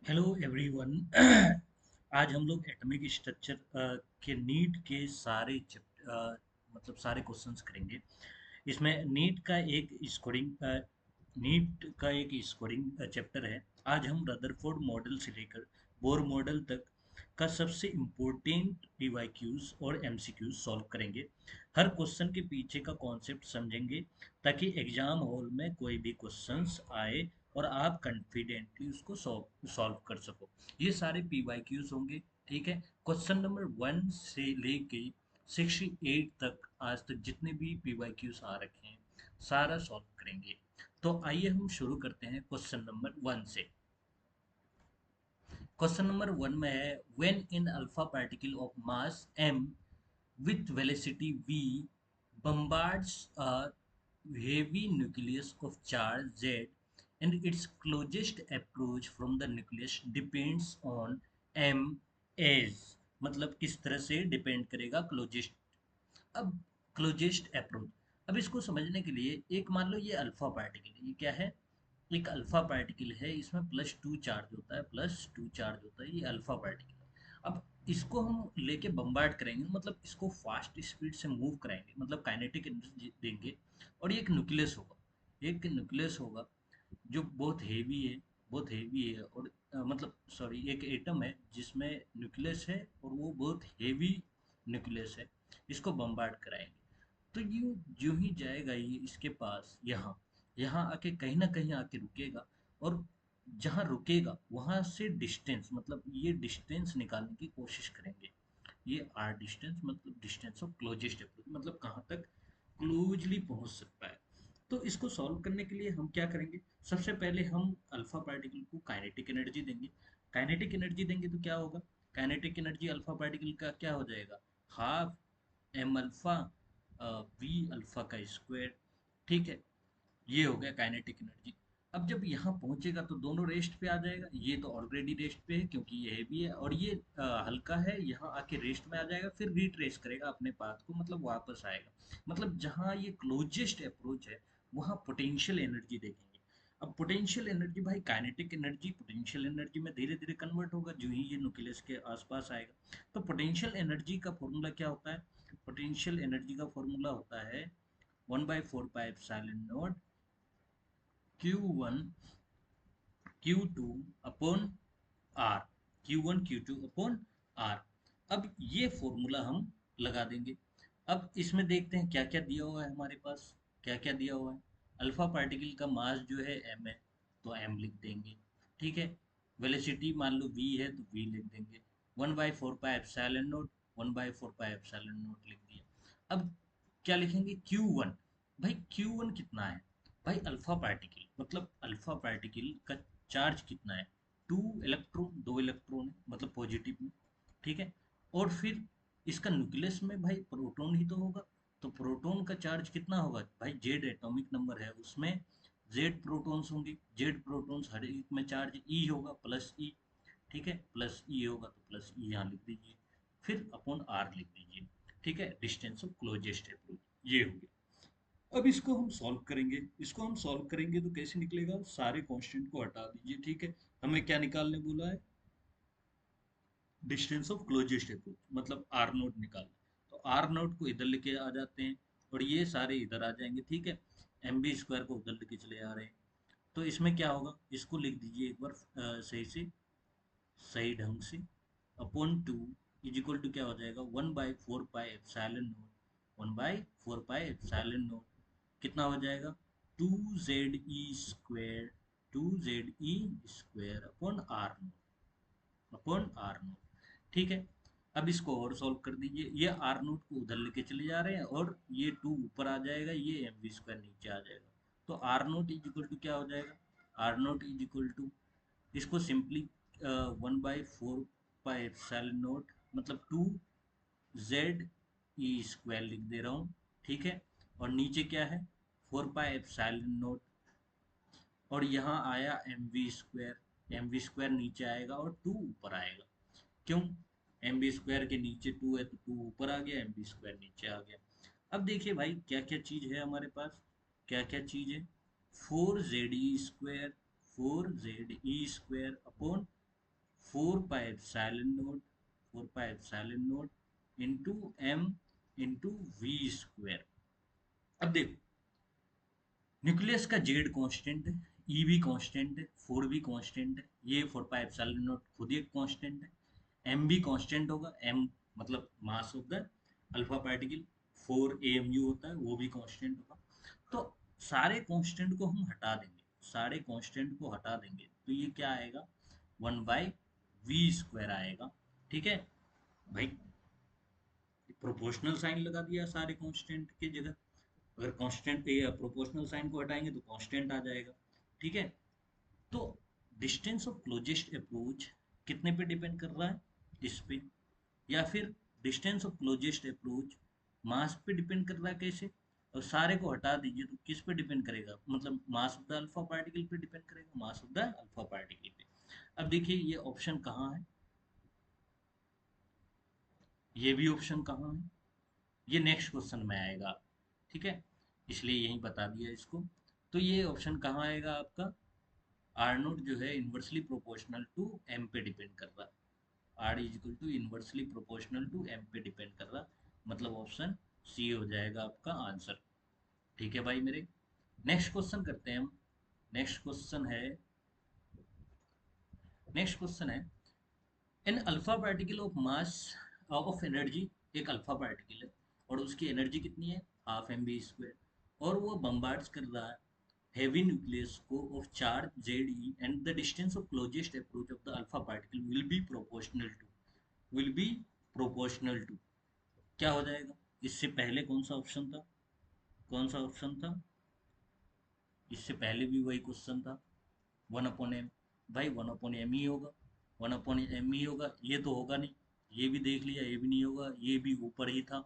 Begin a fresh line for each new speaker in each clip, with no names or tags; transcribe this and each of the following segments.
Hello everyone. आज हम लोग एटॉमिक स्ट्रक्चर के नीट के सारे मतलब सारे क्वेश्चंस करेंगे। इसमें नीट का एक स्कोरिंग चैप्टर है। आज हम रदरफोर्ड मॉडल से लेकर बोर मॉडल तक का सबसे इम्पोर्टेंट पीवाईक्यूज और एमसीक्यूज सॉल्व करेंगे। हर क्वेश्चन के पीछे का कॉन्सेप्ट समझेंगे ताकि एग्जाम हॉल में कोई भी क्वेश्चंस आए और आप कॉन्फिडेंटली उसको सॉल्व कर सको। ये सारे पीवाईक्यूज होंगे। ठीक है, क्वेश्चन नंबर 1 से लेके 68 तक आज तक जितने भी पीवाईक्यूज आ रखे हैं सारा सॉल्व करेंगे। तो आइए हम शुरू करते हैं क्वेश्चन नंबर 1 से। क्वेश्चन नंबर 1 में है when in alpha particle of mass m with velocity v bombards a heavy nucleus of charge z and its closest approach from the nucleus depends on m as। मतलब किस तरह से depend करेगा closest. अब closest approach, अब इसको समझने के लिए एक मान लो ये अल्फा पार्टिकल है। ये क्या है? एक अल्फा पार्टिकल है, इसमें +2 चार्ज होता है, +2 चार्ज होता है, ये अल्फा पार्टिकल है। अब इसको हम लेके बम्बार्ड करेंगे, मतलब इसको फास्ट स्पीड से मूव कराएंगे, मतलब काइनेटिक एनर्जी देंगे। और ये एक न्यूक्लियस होगा जो बहुत हेवी है और मतलब सॉरी एक एटम है जिसमें न्यूक्लियस है और वो बहुत हेवी न्यूक्लियस है। इसको बम्बार्ड कराएंगे तो यूं जो ही जाएगा ये इसके पास, यहाँ यहाँ आके कहीं ना कहीं आके रुकेगा। और जहाँ रुकेगा वहां से डिस्टेंस, मतलब ये डिस्टेंस निकालने की कोशिश करेंगे। ये आर डिस्टेंस मतलब डिस्टेंस ऑफ क्लोजेस्ट अप्रोच, मतलब कहाँ तक क्लोजली पहुंच सकता है। तो इसको सॉल्व करने के लिए हम क्या करेंगे? सबसे पहले हम अल्फा पार्टिकल को काइनेटिक एनर्जी देंगे। काइनेटिक एनर्जी देंगे तो क्या होगा? काइनेटिक एनर्जी अल्फा पार्टिकल का क्या हो जाएगा? Half M alpha V alpha का स्क्वायर। ठीक है, ये हो गया काइनेटिक एनर्जी। अब जब यहाँ पहुंचेगा तो दोनों रेस्ट पे आ जाएगा। ये तो ऑलरेडी रेस्ट पे है क्योंकि ये हैवी है और ये हल्का है। यहाँ आके रेस्ट में आ जाएगा, फिर रिट्रेस करेगा अपने पाथ को, मतलब वापस आएगा। मतलब जहाँ ये क्लोजेस्ट अप्रोच है वहाँ पोटेंशियल एनर्जी देखेंगे। अब पोटेंशियल एनर्जी भाई, काइनेटिक एनर्जी पोटेंशियल एनर्जी में धीरे धीरे कन्वर्ट होगा जो ही ये न्यूक्लियस के आसपास आएगा। तो पोटेंशियल एनर्जी का फॉर्मूला क्या होता है? पोटेंशियल एनर्जी का फॉर्मूला होता है 1/4 pi epsilon not Q1 Q2 upon R, Q1 Q2 upon R। अब ये फॉर्मूला हम लगा देंगे। अब इसमें देखते हैं क्या क्या दिया हुआ है हमारे पास। क्या क्या दिया हुआ है? अल्फा पार्टिकल का मास जो है m है, तो m लिख देंगे। ठीक है, वेलोसिटी मान लो v है तो v लिख देंगे। 1/4 pi epsilon not, 1/4 pi epsilon not लिख दिया। अब क्या लिखेंगे? Q1। भाई Q1 कितना है? भाई अल्फा पार्टिकल, मतलब अल्फा पार्टिकल का चार्ज कितना है? 2 इलेक्ट्रॉन, 2 इलेक्ट्रॉन है मतलब पॉजिटिव में। ठीक है, और फिर इसका न्यूक्लियस में भाई प्रोटॉन ही तो होगा। तो प्रोटॉन का चार्ज कितना होगा भाई? जेड एटॉमिक नंबर है उसमें जेड प्रोटॉन्स होंगे। जेड प्रोटॉन्स हर एक में चार्ज ई होगा, प्लस ई। ठीक है, प्लस ई होगा तो प्लस ई यहाँ लिख दीजिए, फिर अपॉन आर लिख दीजिए। ठीक है, डिस्टेंस ऑफ क्लोजेस्ट अप्रोच ये हो गया। अब इसको हम सॉल्व करेंगे तो कैसे निकलेगा? सारे कांस्टेंट को हटा दीजिए। ठीक है, हमें क्या निकालने बोला है? डिस्टेंस ऑफ क्लोजेस्ट अप्रोच, मतलब आर नोट निकालना। तो आर नोट को इधर लेके आ जाते हैं और ये सारे इधर आ जाएंगे। ठीक है, एम बी स्क्वायर को उधर लेके चले आ रहे हैं। तो इसमें क्या होगा? इसको लिख दीजिए एक बार सही से, सही ढंग से। Upon two is equal to क्या हो जाएगा? 1/4 pi epsilon naught, 1/4 pi epsilon naught कितना हो जाएगा? 2 ZE square, 2 ZE square upon R naught. ठीक है, अब इसको और सॉल्व कर दीजिए। ये आर नोट को उधर लेके चले जा रहे हैं और ये 2 ऊपर आ जाएगा, ये एम वी स्क्वायर नीचे आ जाएगा। तो R naught is equal to क्या हो जाएगा? R naught is equal to, इसको सिंपली 1/4 पाई एप्सिलॉन नोट मतलब 2 ZE स्क्वायर लिख दे रहा हूँ। ठीक है, और नीचे क्या है? 4 पाई एप्सिलॉन नोट, और यहाँ आया mv स्क्वायर। mv स्क्वायर नीचे आएगा और 2 ऊपर आएगा। क्यों? mv स्क्वायर के नीचे 2 है तो 2 ऊपर आ गया, mv स्क्वायर नीचे आ गया। अब देखिए भाई क्या क्या चीज है हमारे पास। क्या क्या चीज है? 4 ZE square, 4 ZE square upon 4 pi epsilon naught into M into V square. अब देखो, न्यूक्लियस का जेड कांस्टेंट है, ई भी कांस्टेंट है, फोर भी कांस्टेंट है, ये 4 पाई एप्सिलॉन नोट खुद ही एक कांस्टेंट है, एम भी कांस्टेंट होगा, एम मतलब mass of the alpha particle, 4 AMU होता है, वो भी कांस्टेंट होगा। तो सारे कांस्टेंट को हम हटा देंगे, सारे कांस्टेंट को हटा देंगे तो ये क्या आएगा, 1/v² आएगा। ठीक है भाई, प्रोपोर्शनल साइन लगा दिया सारे कांस्टेंट की जगह। अगर कांस्टेंट या प्रोपोर्शनल साइन को हटाएंगे तो कांस्टेंट आ जाएगा। ठीक है, तो डिस्टेंस ऑफ क्लोजेस्ट अप्रोच कितने पे डिपेंड कर रहा है, इस पे, या फिर डिस्टेंस ऑफ क्लोजेस्ट अप्रोच मास पे डिपेंड कर रहा है, कैसे, और सारे को हटा दीजिए तो किस पे डिपेंड करेगा, मतलब mass of the alpha particle पे डिपेंड करेगा, mass of the alpha particle पे। अब देखिए ये ऑप्शन कहाँ है, ये भी ऑप्शन कहाँ है, ये नेक्स्ट क्वेश्चन में आएगा। ठीक है, इसलिए यही बता दिया इसको। तो ये ऑप्शन कहाँ आएगा आपका, आर नोट जो है इन्वर्सली प्रोपोर्शनल टू एम पे डिपेंड कर रहा है, R is equal to inversely proportional to M पे डिपेंड कर रहा, मतलब ऑप्शन सी हो जाएगा आपका आंसर। ठीक है भाई मेरे, नेक्स्ट क्वेश्चन करते हैं हम। नेक्स्ट क्वेश्चन है, नेक्स्ट क्वेश्चन है, an alpha particle of mass of energy, एक अल्फा पार्टिकल है और उसकी एनर्जी कितनी है, हाफ एम बी स्क्वायर, और वो बम्बार्ड्स कर रहा है heavy nucleus को of charge Ze, and the distance of closest approach of the alpha particle will be proportional to, क्या हो जाएगा, इससे पहले कौन सा ऑप्शन था, कौन सा ऑप्शन था, इससे पहले भी वही क्वेश्चन था, 1/m। भाई 1/m ही होगा, 1/m ही होगा, ये तो होगा नहीं, ये भी देख लिया, ये भी नहीं होगा, ये भी ऊपर ही था,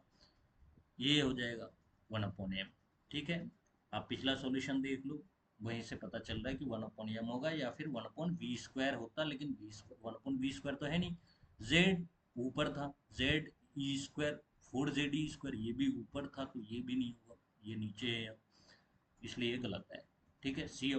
ये हो जाएगा 1/m। ठीक है, आप पिछला सॉल्यूशन देख लो, वहीं से पता चल रहा है कि 1/m होगा या फिर 1/v² होता, लेकिन 1/v² तो है नहीं, z ऊपर था, Z E², 4ZE², ये भी ऊपर था तो ये भी नहीं होगा, ये नीचे है, इसलिए ये गलत है। ठीक है, सी